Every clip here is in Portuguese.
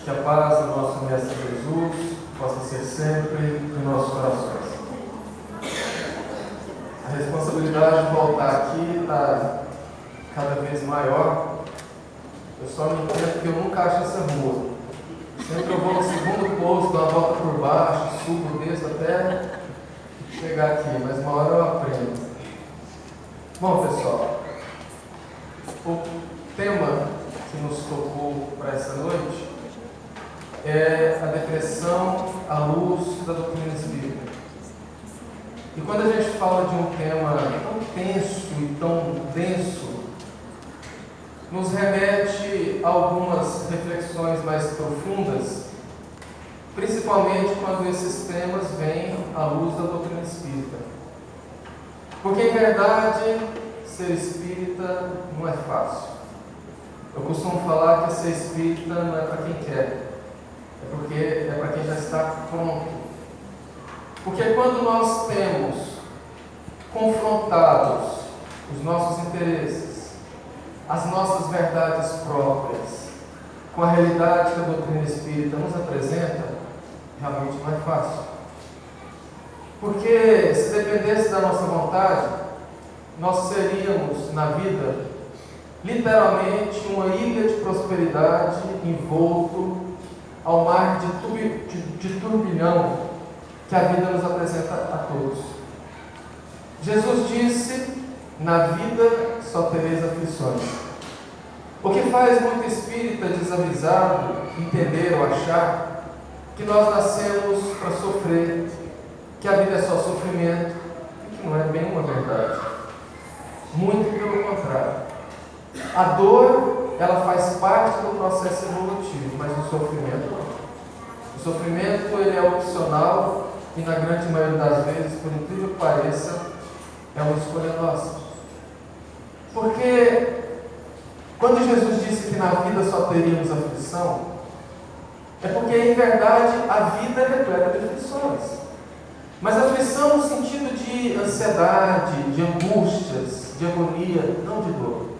Que a paz do nosso Mestre Jesus possa ser sempre em nossos corações. A responsabilidade de voltar aqui está cada vez maior. Eu só me entendo que eu nunca acho essa rua. Sempre eu vou no segundo posto, dou uma volta por baixo, subo, desço até chegar aqui, mas uma hora eu aprendo. Bom, pessoal, o tema que nos tocou para essa noite é a depressão à luz da doutrina espírita. E quando a gente fala de um tema tão tenso e tão denso, nos remete a algumas reflexões mais profundas, principalmente quando esses temas vêm à luz da doutrina espírita. Porque, em verdade, ser espírita não é fácil. Eu costumo falar que ser espírita não é para quem quer, é para quem já está pronto. Porque quando nós temos confrontados os nossos interesses, as nossas verdades próprias, com a realidade que a doutrina espírita nos apresenta, realmente não é fácil. Porque se dependesse da nossa vontade, nós seríamos na vida literalmente uma ilha de prosperidade envolto ao mar de turbilhão que a vida nos apresenta a todos. Jesus disse: na vida só tereis aflições. O que faz muito espírita desavisado entender ou achar que nós nascemos para sofrer, que a vida é só sofrimento, e que não é bem uma verdade. Muito pelo contrário. A dor, ela faz parte do processo evolutivo, mas o sofrimento não. O sofrimento, ele é opcional e, na grande maioria das vezes, por incrível que pareça, é uma escolha nossa. Porque quando Jesus disse que na vida só teríamos aflição, é porque, em verdade, a vida é repleta de aflições. Mas aflição no sentido de ansiedade, de angústias, de agonia, não de dor.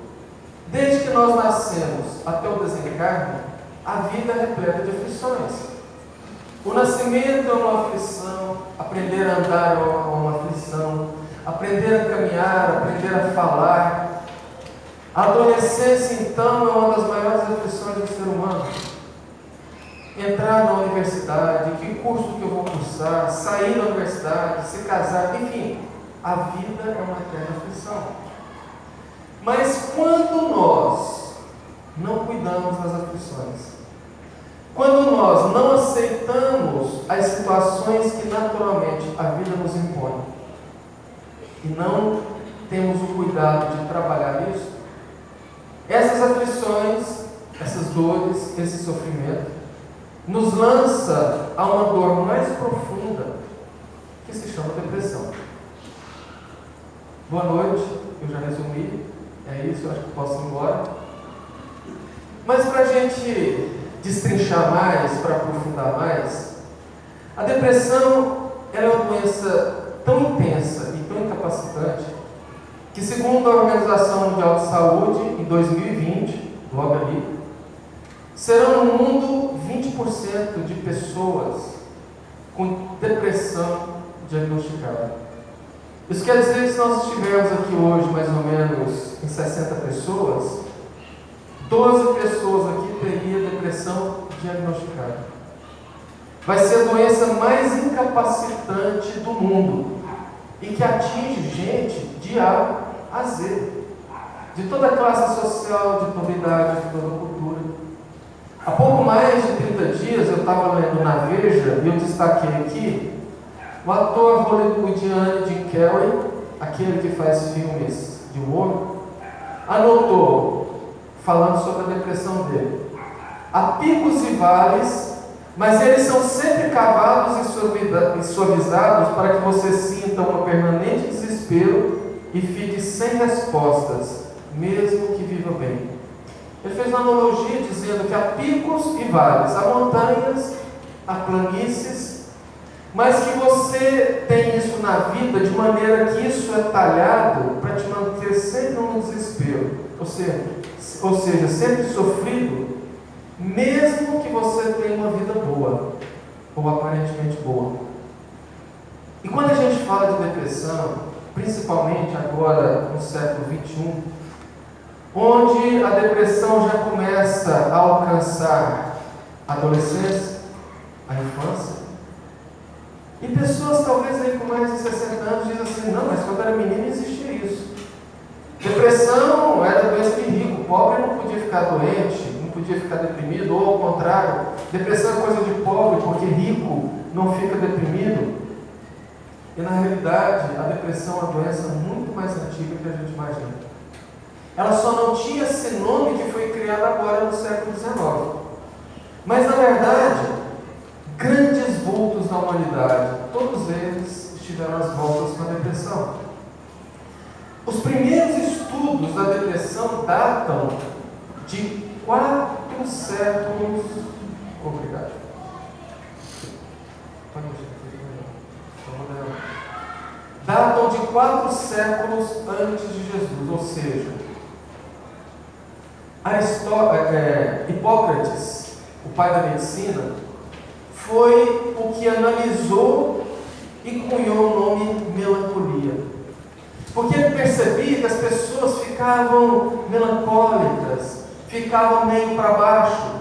Desde que nós nascemos até o desencarne, a vida é repleta de aflições. O nascimento é uma aflição, aprender a andar é uma aflição, aprender a caminhar, aprender a falar. A adolescência, então, é uma das maiores aflições do ser humano. Entrar na universidade, que curso que eu vou cursar, sair da universidade, se casar, enfim, a vida é uma eterna aflição. Mas quando nós não cuidamos das aflições, quando nós não aceitamos as situações que naturalmente a vida nos impõe, e não temos o cuidado de trabalhar isso, essas aflições, essas dores, esse sofrimento, nos lança a uma dor mais profunda, que se chama depressão. Boa noite, eu já resumi. É isso, eu acho que posso ir embora. Mas para a gente destrinchar mais, para aprofundar mais, a depressão ela é uma doença tão intensa e tão incapacitante que, segundo a Organização Mundial de Saúde, em 2020, logo ali, serão no mundo 20% de pessoas com depressão diagnosticada. Isso quer dizer que se nós estivermos aqui hoje mais ou menos em 60 pessoas, 12 pessoas aqui teriam depressão diagnosticada. Vai ser a doença mais incapacitante do mundo e que atinge gente de A a Z, de toda classe social, de toda idade, de toda cultura. Há pouco mais de 30 dias eu estava lendo na Veja e eu destaquei aqui o ator hollywoodiano Jim Carrey, aquele que faz filmes de humor, anotou, falando sobre a depressão dele: há picos e vales, mas eles são sempre cavados e suavizados para que você sinta um permanente desespero e fique sem respostas, mesmo que viva bem. Ele fez uma analogia dizendo que há picos e vales, há montanhas, há planícies, mas que você tem isso na vida de maneira que isso é talhado para te manter sempre no desespero, ou seja, sempre sofrido, mesmo que você tenha uma vida boa, ou aparentemente boa. E quando a gente fala de depressão, principalmente agora no século XXI, onde a depressão já começa a alcançar a adolescência, a infância, e pessoas talvez aí com mais de 60 anos dizem assim: não, mas quando era menino existia isso. Depressão era doença de rico, pobre não podia ficar doente, não podia ficar deprimido, ou ao contrário, depressão é coisa de pobre, porque rico não fica deprimido. E na realidade, a depressão é uma doença muito mais antiga que a gente imagina. Ela só não tinha esse nome que foi criado agora no século XIX. Mas na verdade, grandes vultos da humanidade, todos eles estiveram às voltas com a depressão. Os primeiros estudos da depressão datam de 4 séculos. Obrigado. Datam de 4 séculos antes de Jesus, ou seja, Hipócrates, o pai da medicina, foi o que analisou e cunhou o nome melancolia. Porque ele percebia que as pessoas ficavam melancólicas, ficavam meio para baixo.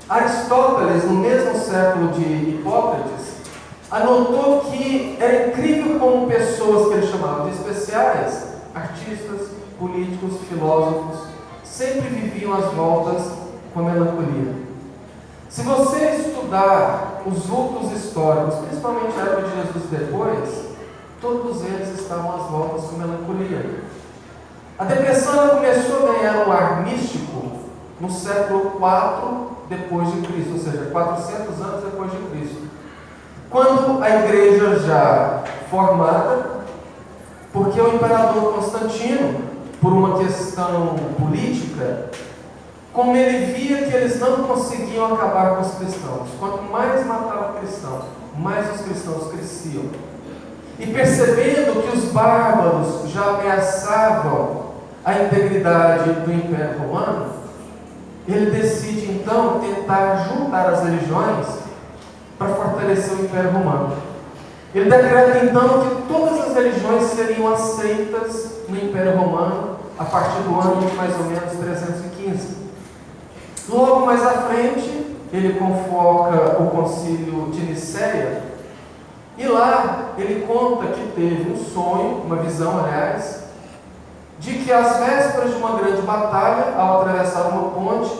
Aristóteles, no mesmo século de Hipócrates, anotou que era incrível como pessoas que ele chamava de especiais, artistas, políticos, filósofos, sempre viviam às voltas com a melancolia. Se você estudar os vultos históricos, principalmente a época de Jesus e depois, todos eles estavam às voltas com melancolia. A depressão ela começou a ganhar um ar místico no século IV depois de Cristo, ou seja, 400 anos depois de Cristo. Quando a igreja já formada, porque o imperador Constantino, por uma questão política, como ele via que eles não conseguiam acabar com os cristãos, quanto mais matava cristãos, mais os cristãos cresciam. E percebendo que os bárbaros já ameaçavam a integridade do Império Romano, ele decide então tentar juntar as religiões para fortalecer o Império Romano. Ele decreta então que todas as religiões seriam aceitas no Império Romano a partir do ano de mais ou menos 315. Logo mais à frente, ele convoca o concílio de Nicéia, e lá ele conta que teve um sonho, uma visão aliás, de que às vésperas de uma grande batalha, ao atravessar uma ponte,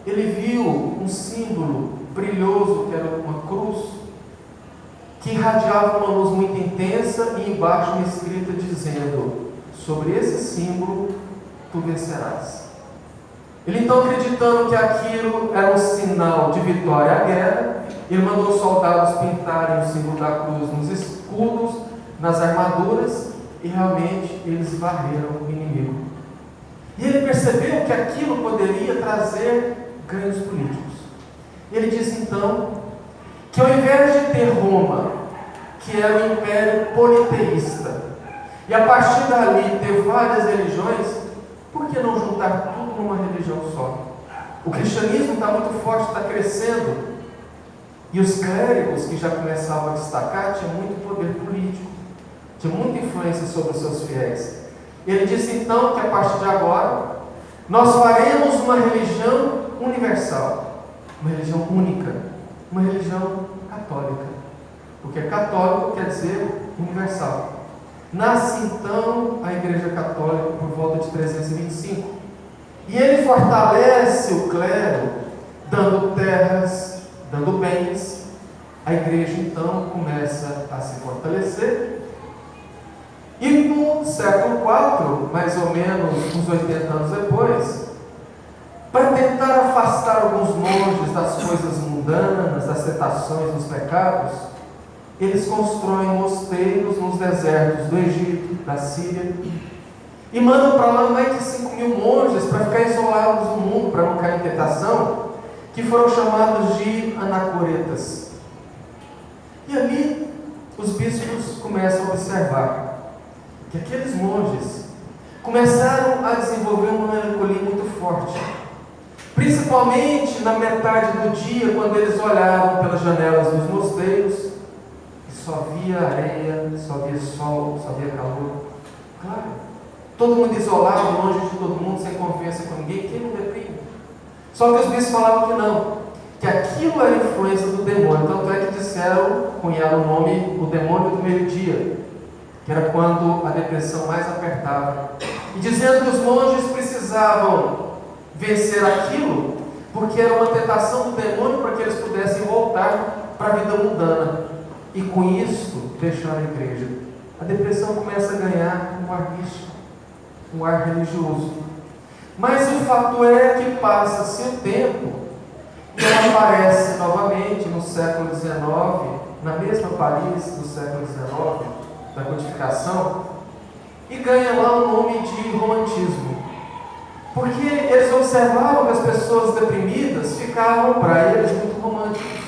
ele viu um símbolo brilhoso, que era uma cruz, que irradiava uma luz muito intensa, e embaixo uma escrita dizendo: sobre esse símbolo tu vencerás. Ele então, acreditando que aquilo era um sinal de vitória à guerra, ele mandou os soldados pintarem o símbolo da cruz nos escudos, nas armaduras, e realmente eles varreram o inimigo. E ele percebeu que aquilo poderia trazer ganhos políticos. Ele disse então que, ao invés de ter Roma, que era um império politeísta, e a partir dali ter várias religiões, por que não juntar tudo numa religião só? O cristianismo está muito forte, está crescendo, e os clérigos que já começavam a destacar tinham muito poder político, tinham muita influência sobre os seus fiéis. Ele disse então que a partir de agora nós faremos uma religião universal, uma religião única, uma religião católica, porque católico quer dizer universal. Nasce então a Igreja Católica por volta de 325, e ele fortalece o clero, dando terras, dando bens. A igreja então começa a se fortalecer, e no século IV, mais ou menos uns 80 anos depois, para tentar afastar alguns monges das coisas mundanas, das tentações, dos pecados, eles constroem mosteiros nos desertos do Egito, da Síria, e mandam para lá mais de 5.000 monges para ficar isolados do mundo, para não cair em tentação, que foram chamados de anacoretas. E ali os bispos começam a observar que aqueles monges começaram a desenvolver uma melancolia muito forte. Principalmente na metade do dia, quando eles olhavam pelas janelas dos mosteiros e só via areia, só via sol, só via calor. Claro, todo mundo isolado, longe de todo mundo, sem confiança com ninguém, quem não deprime? Só que os bispos falavam que não, que aquilo era influência do demônio. Tanto é que disseram, cunharam o nome, o demônio do meio-dia, que era quando a depressão mais apertava. E dizendo que os monges precisavam vencer aquilo, porque era uma tentação do demônio para que eles pudessem voltar para a vida mundana. E com isso, deixar a igreja. A depressão começa a ganhar um ar místico, um ar religioso. Mas o fato é que passa-se o tempo e ela aparece novamente no século XIX, na mesma Paris do século XIX, da codificação, e ganha lá o nome de romantismo. Porque eles observavam que as pessoas deprimidas ficavam, para eles, muito românticas.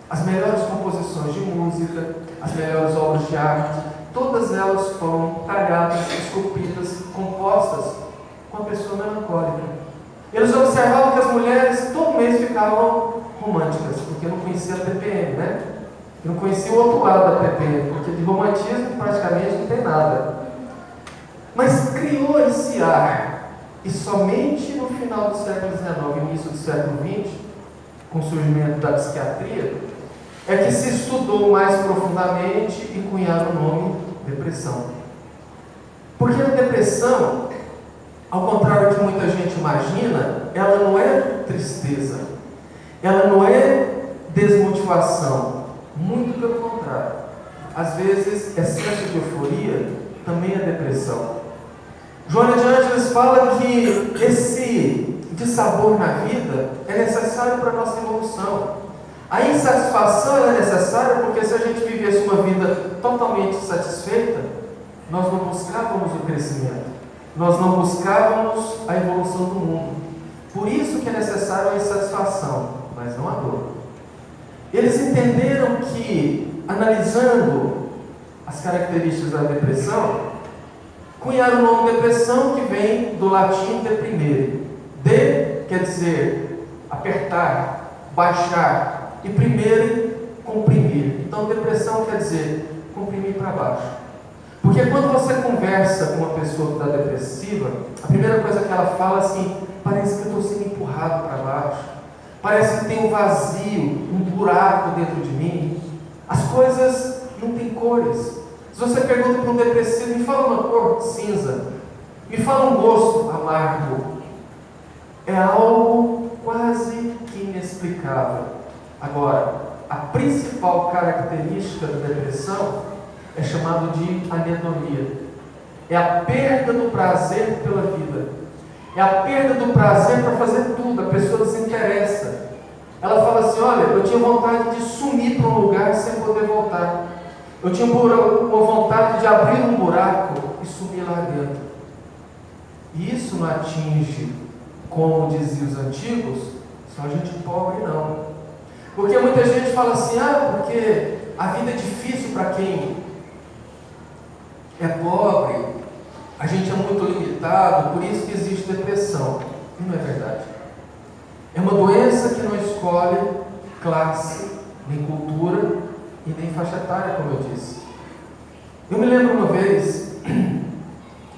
As melhores composições de música, as melhores obras de arte, todas elas foram talhadas, esculpidas, compostas com a pessoa melancólica. Eles observavam que as mulheres todo mês ficavam românticas, porque não conhecia a TPM, né? Não conhecia o outro lado da TPM, porque de romantismo praticamente não tem nada. Mas criou esse ar. E somente no final do século XIX, início do século XX, com o surgimento da psiquiatria, é que se estudou mais profundamente e cunharam o nome depressão. Porque a depressão, ao contrário do que muita gente imagina, ela não é tristeza, ela não é desmotivação, muito pelo contrário. Às vezes, excesso de euforia também é depressão. Joana de Ângeles fala que esse dissabor na vida é necessário para a nossa evolução. A insatisfação é necessária porque se a gente vivesse uma vida totalmente satisfeita, nós não buscávamos o crescimento, nós não buscávamos a evolução do mundo. Por isso que é necessário a insatisfação, mas não a dor. Eles entenderam que, analisando as características da depressão, cunharam o nome depressão, que vem do latim deprimere. De quer dizer apertar, baixar, e primere, comprimir. Então depressão quer dizer comprimir para baixo. Porque quando você conversa com uma pessoa que está depressiva, a primeira coisa que ela fala é assim: parece que eu estou sendo empurrado para baixo, parece que tem um vazio, um buraco dentro de mim, as coisas não têm cores. Se você pergunta para um depressivo, me fala uma cor: cinza. Me fala um gosto: amargo. É algo quase que inexplicável. Agora, a principal característica da depressão é chamado de anedonia. É a perda do prazer pela vida. É a perda do prazer para fazer tudo. A pessoa desinteressa. Ela fala assim: olha, eu tinha vontade de sumir para um lugar sem poder voltar. Eu tinha uma vontade de abrir um buraco e sumir lá dentro. E isso não atinge, como diziam os antigos, só gente pobre não. Porque muita gente fala assim: porque a vida é difícil para quem é pobre, a gente é muito limitado, por isso que existe depressão. E não é verdade. É uma doença que não escolhe classe, nem cultura e nem faixa etária, como eu disse. Eu me lembro uma vez,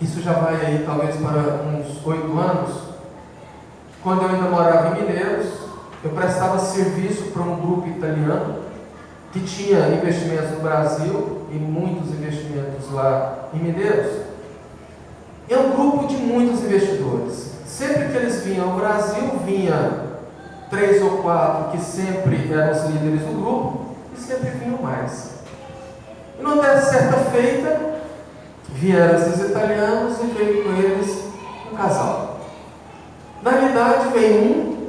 isso já vai aí talvez para uns 8 anos, quando eu ainda morava em Mineiros, eu prestava serviço para um grupo italiano que tinha investimentos no Brasil e muitos investimentos lá em Mineiros. É um grupo de muitos investidores. Sempre que eles vinham ao Brasil, vinha 3 ou 4 que sempre eram os líderes do grupo, e sempre vinham mais. E numa certa feita, vieram esses italianos e veio com eles um casal. Na realidade, veio um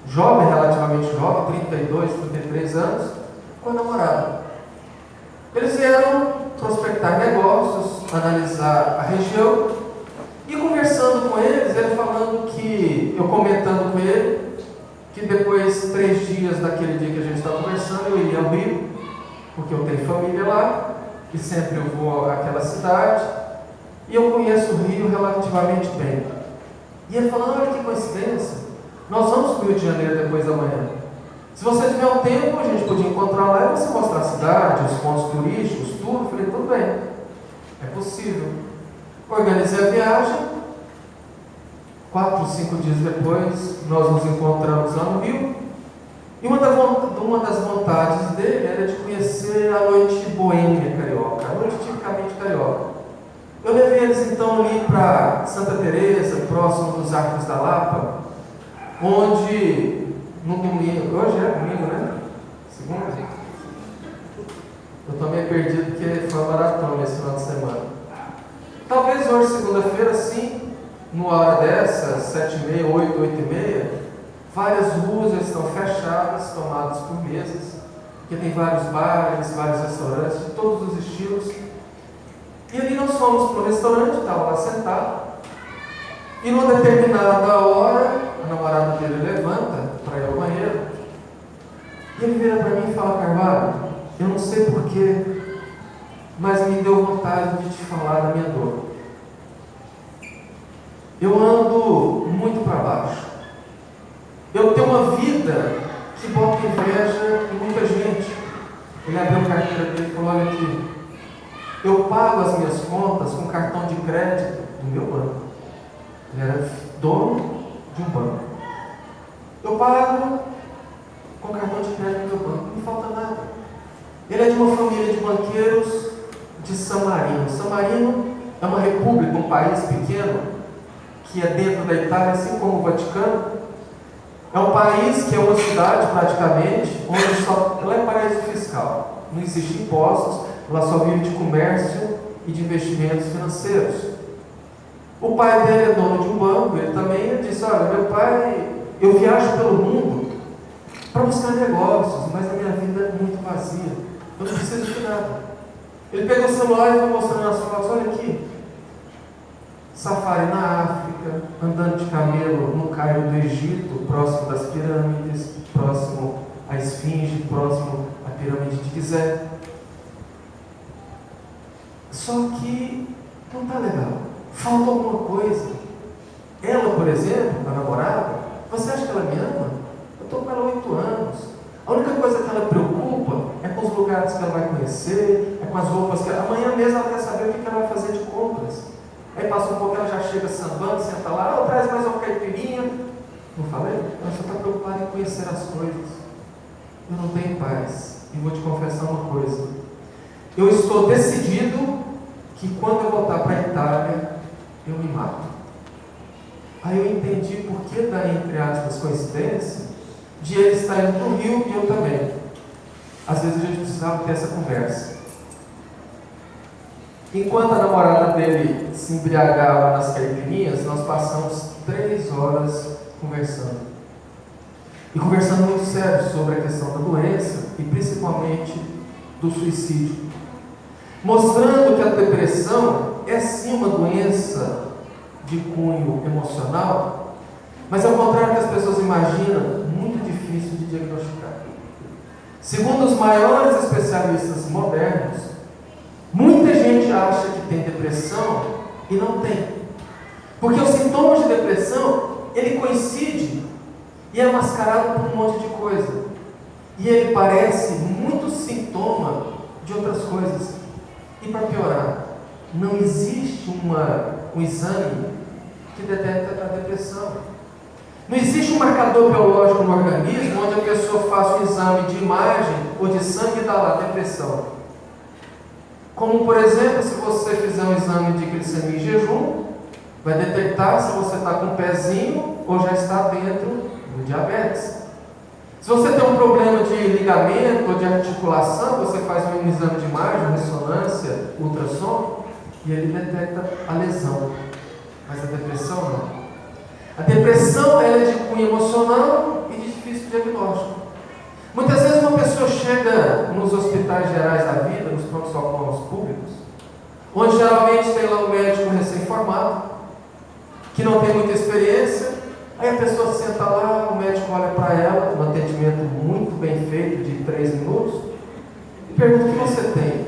jovem, relativamente jovem, 32, 33 anos, com a namorada. Eles vieram prospectar negócios, analisar a região, e conversando com eles, ele falando que, eu comentando com ele, que depois, 3 dias daquele dia que a gente estava conversando, eu iria ao Rio, porque eu tenho família lá, e sempre eu vou àquela cidade, e eu conheço o Rio relativamente bem. E ele falando: olha que coincidência, Nós vamos para o Rio de Janeiro depois da manhã. Se você tiver um tempo, a gente podia encontrar lá e você mostrar a cidade, os pontos turísticos, tudo. Eu falei, tudo bem, é possível. Organizei a viagem. 4, 5 dias depois, nós nos encontramos lá no Rio. E uma das vontades dele era de conhecer a noite boêmia carioca, a noite tipicamente carioca. Eu levei eles então ali para Santa Teresa, próximo dos Arcos da Lapa, onde no domingo, hoje é domingo, né? Segunda? Eu estou meio perdido porque foi uma maratona esse final de semana. Talvez hoje, segunda-feira, sim, numa hora dessa, 7h30, 8, 8h30, várias ruas estão fechadas, tomadas por mesas, porque tem vários bares, vários restaurantes de todos os estilos. E ali nós fomos para o restaurante, estava lá sentado, e numa determinada hora, a namorada dele levanta para ir ao banheiro, e ele vira para mim e fala: Carvalho, eu não sei porquê, mas me deu vontade de te falar da minha dor. Eu ando muito para baixo. Eu tenho uma vida que bota inveja em muita gente. Ele abriu a carteira dele e falou: olha aqui, eu pago as minhas contas com cartão de crédito do meu banco. Ele era dono de um banco. Eu pago com cartão de crédito do meu banco, não me falta nada. Ele é de uma família de banqueiros de San Marino. San Marino é uma república, um país pequeno, que é dentro da Itália, assim como o Vaticano. É um país que é uma cidade praticamente, onde ela é paraíso fiscal. Não existe impostos, ela só vive de comércio e de investimentos financeiros. O pai dele é dono de um banco, ele também disse: olha, meu pai, eu viajo pelo mundo para buscar negócios, mas a minha vida é muito vazia, eu não preciso de nada. Ele pegou o celular e foi mostrando as fotos: olha aqui, safari na África, andando de camelo no Cairo do Egito, próximo das pirâmides, próximo à Esfinge, próximo à pirâmide de Gizé. Só que não está legal, falta alguma coisa. Ela, por exemplo, a namorada, você acha que ela me ama? Eu estou com ela há 8 anos. A única coisa que ela preocupa é com os lugares que ela vai conhecer, é com as roupas que ela... Amanhã mesmo ela quer saber o que ela vai fazer de compras. Aí passa um pouco, ela já chega sambando, senta lá: traz mais uma caipirinha. Não falei? Ela só está preocupada em conhecer as coisas. Eu não tenho paz. E vou te confessar uma coisa: eu estou decidido que quando eu voltar para a Itália, eu me mato. Aí eu entendi por que da, entre aspas, coincidência de ele estar indo para o Rio e eu também. Às vezes a gente precisava ter essa conversa. Enquanto a namorada dele se embriagava nas caipirinhas, nós passamos 3 horas conversando. E conversando muito sério sobre a questão da doença e principalmente do suicídio. Mostrando que a depressão é sim uma doença de cunho emocional, mas ao contrário do que as pessoas imaginam, muito difícil de diagnosticar. Segundo os maiores especialistas modernos, muita gente acha que tem depressão e não tem. Porque os sintomas de depressão, ele coincide e é mascarado por um monte de coisa. E ele parece muito sintoma de outras coisas. E para piorar, não existe um exame que detecta a depressão. Não existe um marcador biológico no organismo onde a pessoa faça um exame de imagem ou de sangue e dá lá depressão. Como, por exemplo, se você fizer um exame de glicemia em jejum, vai detectar se você está com um pezinho ou já está dentro do diabetes. Se você tem um problema de ligamento ou de articulação, você faz um exame de imagem, ressonância, ultrassom, e ele detecta a lesão. Mas a depressão não. A depressão ela é de cunho emocional e de difícil diagnóstico. Muitas vezes uma pessoa chega nos hospitais gerais da vida, nos pronto-socorros públicos, onde geralmente tem lá um médico recém-formado, que não tem muita experiência. Aí a pessoa senta lá, o médico olha para ela, um atendimento muito bem feito, de 3 minutos, e pergunta: o que você tem?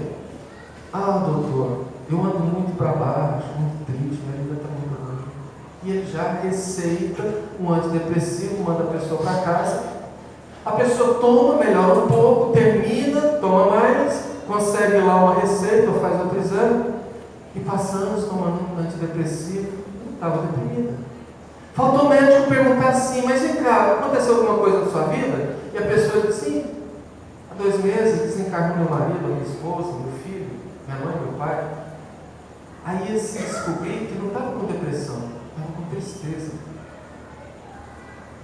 Ah, doutor, eu ando muito para baixo, muito triste, minha vida está muito ruim. E ele já receita um antidepressivo, manda a pessoa para casa, a pessoa toma, melhora um pouco, termina, toma mais, consegue lá uma receita ou faz outro exame, e passa anos tomando um antidepressivo, estava deprimida. Faltou o médico perguntar assim, mas vem cá, aconteceu alguma coisa na sua vida? E a pessoa diz, sim, há 2 meses desencarnou meu marido, minha esposa, meu filho, minha mãe, meu pai. Aí eu se descobri que não estava com depressão, estava com tristeza.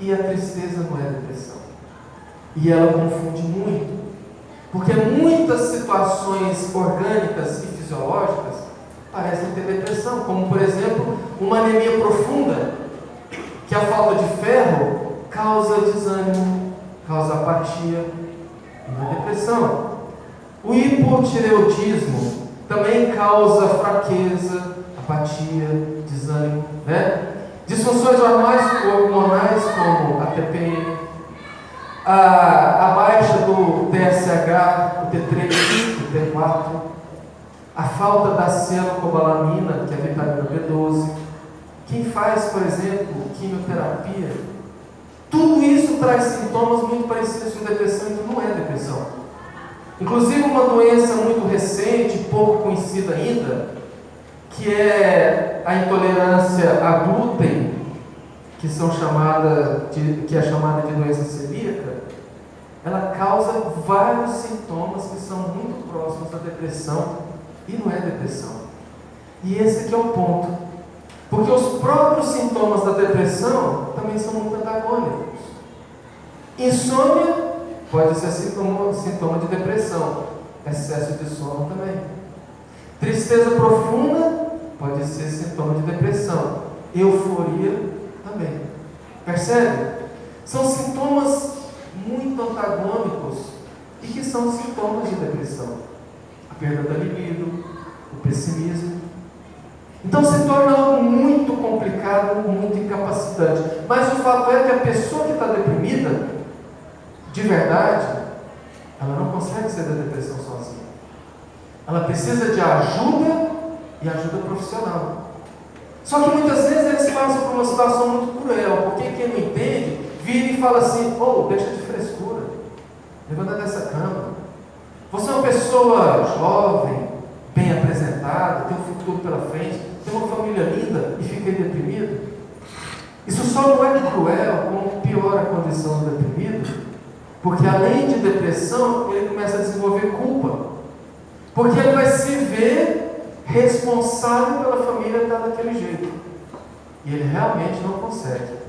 E a tristeza não é depressão. E ela confunde muito. Porque muitas situações orgânicas e fisiológicas parecem ter depressão. Como, por exemplo, uma anemia profunda, que a falta de ferro causa desânimo, causa apatia. Não é depressão. O hipotireoidismo também causa fraqueza, apatia, desânimo, né? Disfunções hormonais como a TPM, a baixa do TSH, o T3, o T4, a falta da cianocobalamina, que é a vitamina B12, quem faz, por exemplo, quimioterapia, tudo isso traz sintomas muito parecidos com depressão, então não é depressão. Inclusive uma doença muito recente, pouco conhecida ainda, que é a intolerância a glúten, que é chamada de doença celíaca, ela causa vários sintomas que são muito próximos da depressão e não é depressão. E esse aqui é o ponto. Porque os próprios sintomas da depressão também são muito antagônicos. Insônia pode ser sintoma de depressão, excesso de sono também. Tristeza profunda pode ser sintoma de depressão, euforia também. Percebe? São sintomas muito antagônicos e que são sintomas de depressão. A perda da libido, o pessimismo. Então se torna algo muito complicado, muito incapacitante. Mas o fato é que a pessoa que está deprimida, de verdade, ela não consegue sair da depressão sozinha. Ela precisa de ajuda e ajuda profissional. Só que muitas vezes eles passam por uma situação muito cruel, porque quem não entende, vira e fala assim, deixa de frescura, levanta dessa cama. Você é uma pessoa jovem, bem apresentada, tem um futuro pela frente, tem uma família linda e fica deprimido. Isso só não é cruel, como piora a condição do deprimido, porque além de depressão, ele começa a desenvolver culpa, porque ele vai se ver responsável pela família estar daquele jeito, e ele realmente não consegue.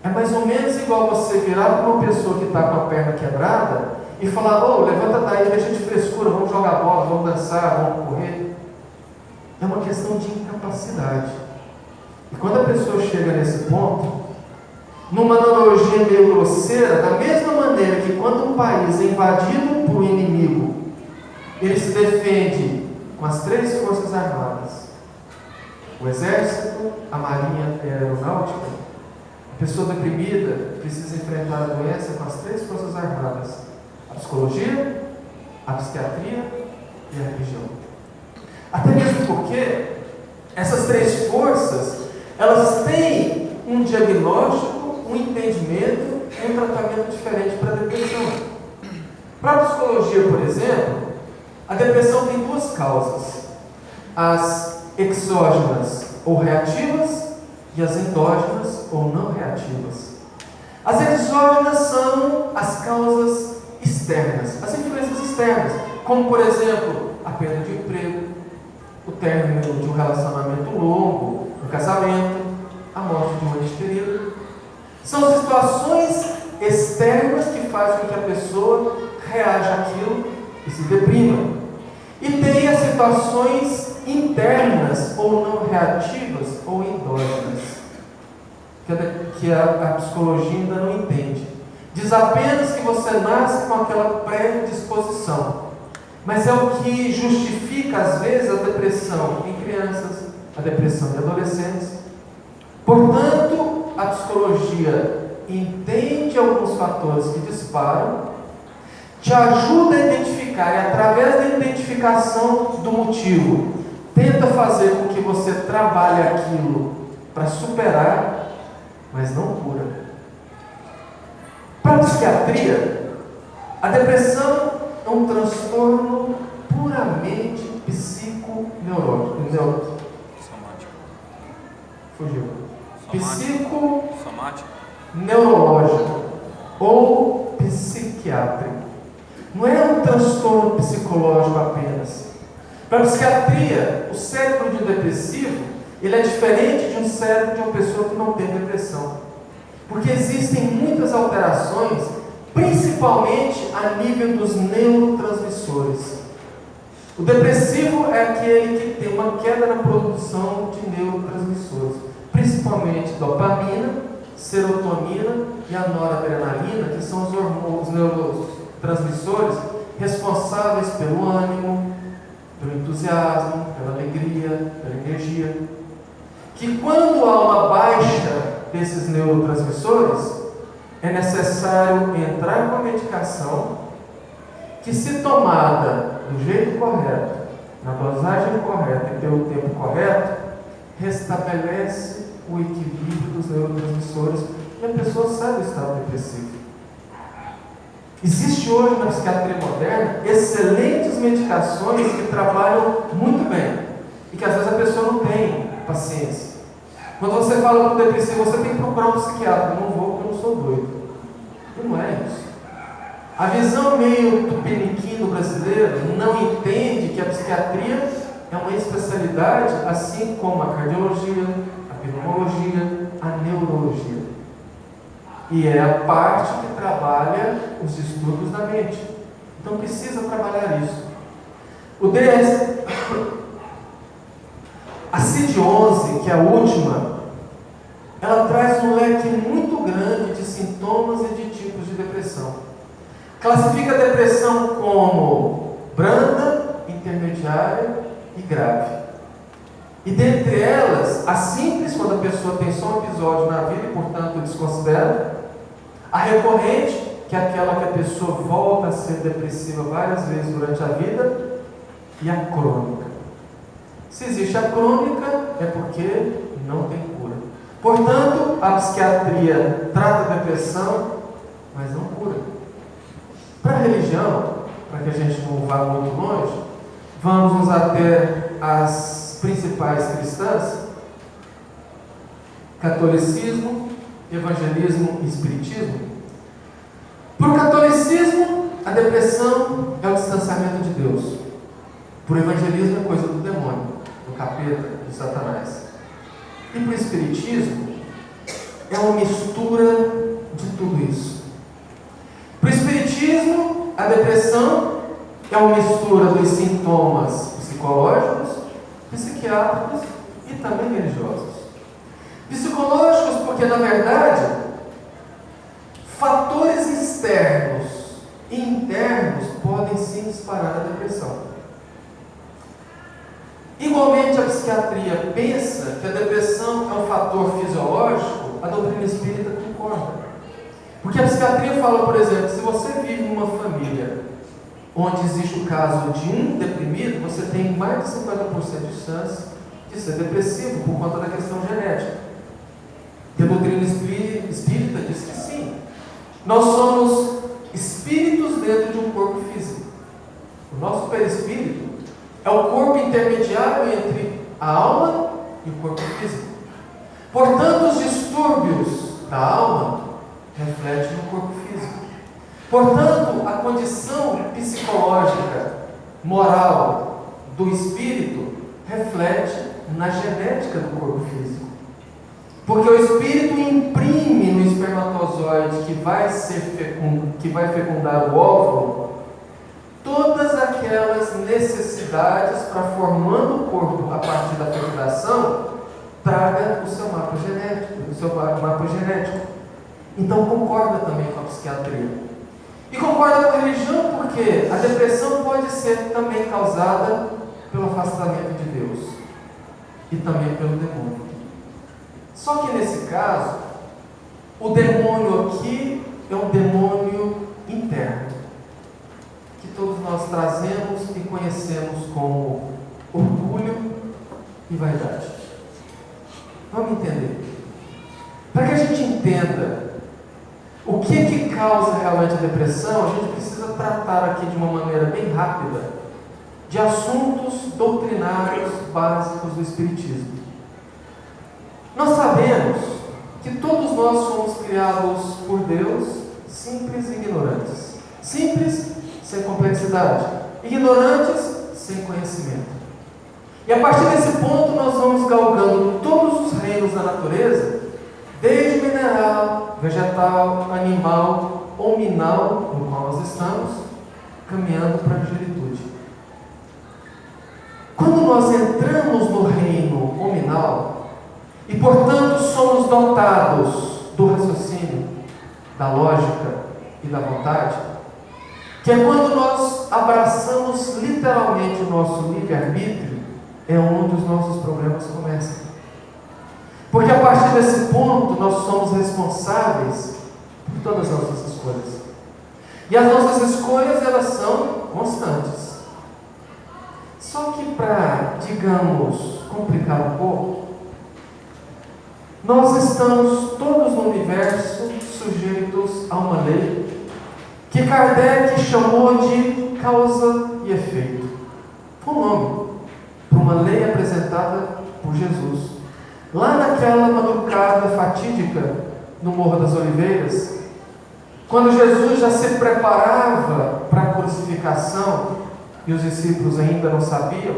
É mais ou menos igual você virar para uma pessoa que está com a perna quebrada e falar, levanta daí, deixa de frescura, vamos jogar bola, vamos dançar, vamos correr. É uma questão de incapacidade. E quando a pessoa chega nesse ponto, numa analogia meio grosseira, da mesma maneira que quando um país é invadido por um inimigo, ele se defende com as 3 forças armadas, o exército, a marinha e a aeronáutica, a pessoa deprimida precisa enfrentar a doença com as 3 forças armadas, a psicologia, a psiquiatria e a religião. Até mesmo porque essas 3 forças, elas têm um diagnóstico, um entendimento e um tratamento diferente para a depressão. Para a psicologia, por exemplo, a depressão tem 2 causas: as exógenas ou reativas e as endógenas ou não reativas. As exógenas são as causas externas, as influências externas, como por exemplo, a perda de emprego, o término de um relacionamento longo, um casamento, a morte de um ente querido. São situações externas que fazem com que a pessoa reaja àquilo e se deprima. E tem as situações internas ou não reativas ou endógenas, que a psicologia ainda não entende. Diz apenas que você nasce com aquela predisposição, mas é o que justifica às vezes a depressão em crianças, a depressão em adolescentes. Portanto, a psicologia entende alguns fatores que disparam, te ajuda a identificar, e através da identificação do motivo, tenta fazer com que você trabalhe aquilo para superar, mas não cura. Para a psiquiatria, a depressão é um transtorno puramente psiconeurótico. Somático. Fugiu. Somático. Psiconeurológico ou psiquiátrico. Não é um transtorno psicológico apenas. Para a psiquiatria, o cérebro de um depressivo, ele é diferente de um cérebro de uma pessoa que não tem depressão. Porque existem muitas alterações, principalmente a nível dos neurotransmissores. O depressivo é aquele que tem uma queda na produção de neurotransmissores, principalmente dopamina, serotonina e a noradrenalina, que são os neurotransmissores responsáveis pelo ânimo, pelo entusiasmo, pela alegria, pela energia. Que quando há uma baixa desses neurotransmissores, é necessário entrar com a medicação que, se tomada do jeito correto, na dosagem correta e pelo tempo correto, restabelece o equilíbrio dos neurotransmissores e a pessoa sai do estado depressivo. Existe hoje na psiquiatria moderna excelentes medicações que trabalham muito bem e que às vezes a pessoa não tem paciência. Quando você fala para o depressivo, você tem que procurar um psiquiatra. Eu não vou porque eu não sou doido. E não é isso. A visão meio tupiniquim do brasileiro não entende que a psiquiatria é uma especialidade, assim como a cardiologia, a pneumologia, a neurologia. E é a parte que trabalha os distúrbios da mente. Então precisa trabalhar isso. O DS, a CID-11, que é a última, ela traz um leque muito grande de sintomas e de tipos de depressão. Classifica a depressão como branda, intermediária e grave. E dentre elas, a simples, quando a pessoa tem só um episódio na vida e, portanto, desconsidera. A recorrente, que é aquela que a pessoa volta a ser depressiva várias vezes durante a vida. E a crônica. Se existe a crônica, é porque não tem cura. Portanto, a psiquiatria trata a depressão, mas não cura. Para a religião, para que a gente não vá muito longe, vamos nos ater às principais cristãs: catolicismo, evangelismo e espiritismo. Para o catolicismo, a depressão é o distanciamento de Deus. Para o evangelismo, é coisa do demônio, do capeta, do Satanás. E para o espiritismo, é uma mistura de tudo isso. Para o espiritismo, a depressão é uma mistura dos sintomas psicológicos, psiquiátricos e também religiosos. Psicológicos porque, na verdade, fatores externos e internos podem sim disparar a depressão. Igualmente, a psiquiatria pensa que a depressão é um fator fisiológico, a doutrina espírita concorda. Porque a psiquiatria fala, por exemplo, se você vive numa família onde existe o caso de um deprimido, você tem mais de 50% de chance de ser depressivo por conta da questão genética. E a doutrina espírita diz que sim. Nós somos espíritos dentro de um corpo físico. O nosso perispírito é o corpo intermediário entre a alma e o corpo físico. Portanto, os distúrbios da alma refletem no corpo físico. Portanto, a condição psicológica, moral do espírito reflete na genética do corpo físico. Porque o espírito imprime no espermatozoide que vai fecundar o óvulo todas aquelas necessidades para, formando o corpo a partir da fecundação, traga o seu mapa genético. Então concorda também com a psiquiatria. E concorda com a religião porque a depressão pode ser também causada pelo afastamento de Deus e também pelo demônio. Só que nesse caso, o demônio aqui é um demônio interno, que todos nós trazemos e conhecemos como orgulho e vaidade. Vamos entender. Para que a gente exatamente a depressão, a gente precisa tratar aqui de uma maneira bem rápida de assuntos doutrinários básicos do Espiritismo. Nós sabemos que todos nós somos criados por Deus simples e ignorantes. Simples, sem complexidade. Ignorantes, sem conhecimento. E a partir desse ponto nós vamos galgando todos os reinos da natureza, desde mineral, vegetal, animal ou minal, no qual nós estamos, caminhando para a angelitude. Quando nós entramos no reino hominal, e portanto somos dotados do raciocínio, da lógica e da vontade, que é quando nós abraçamos literalmente o nosso livre-arbítrio, é onde os nossos problemas começam. Porque a partir desse ponto nós somos responsáveis por todas as nossas escolhas. E as nossas escolhas, elas são constantes. Só que para, digamos, complicar um pouco, nós estamos todos no universo sujeitos a uma lei que Kardec chamou de causa e efeito. Foi um nome para uma lei apresentada por Jesus. Lá naquela madrugada fatídica no Morro das Oliveiras, quando Jesus já se preparava para a crucificação e os discípulos ainda não sabiam,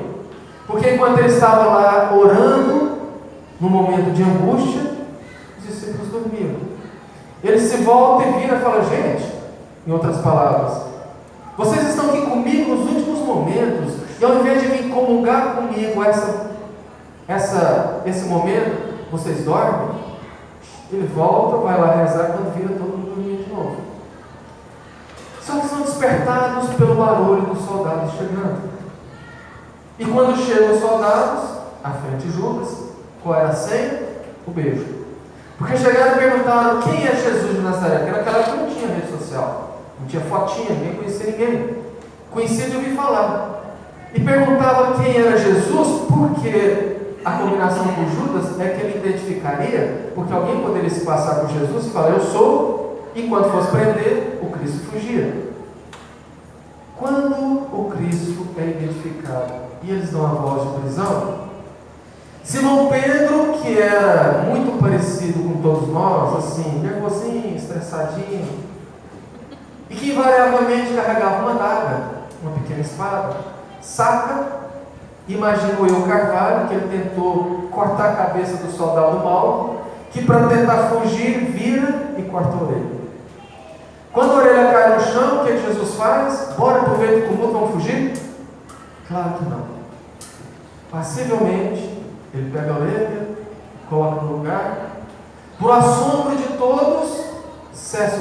porque enquanto ele estava lá orando, no momento de angústia, os discípulos dormiam. Ele se volta e vira e fala: gente, em outras palavras, vocês estão aqui comigo nos últimos momentos, e ao invés de vir comungar comigo esse momento, vocês dormem. Ele volta, vai lá rezar, quando vira todo mundo dormir de novo. Só que são despertados pelo barulho dos soldados chegando. E quando chegam os soldados, à frente de Judas, qual era a senha? O beijo. Porque chegaram e perguntaram: quem é Jesus de Nazaré? Porque naquela época não tinha rede social, não tinha fotinha, ninguém conhecia ninguém. Conhecia de ouvir falar. E perguntava quem era Jesus, porque a combinação com Judas é que ele identificaria, porque alguém poderia se passar por Jesus e falar: eu sou, e quando fosse prender, o Cristo fugia. Quando o Cristo é identificado e eles dão a voz de prisão, Simão Pedro, que era muito parecido com todos nós, assim, nervosinho, estressadinho, e que invariavelmente carregava uma adaga, uma pequena espada, saca, imagino eu, Carvalho, que ele tentou cortar a cabeça do soldado mau, que para tentar fugir, vira e corta a orelha. Quando a orelha cai no chão, o que Jesus faz? Bora pro meio do tumulto, vamos fugir? Claro que não. Passivelmente, ele pega a orelha, coloca no lugar, por assombro de todos, cessa o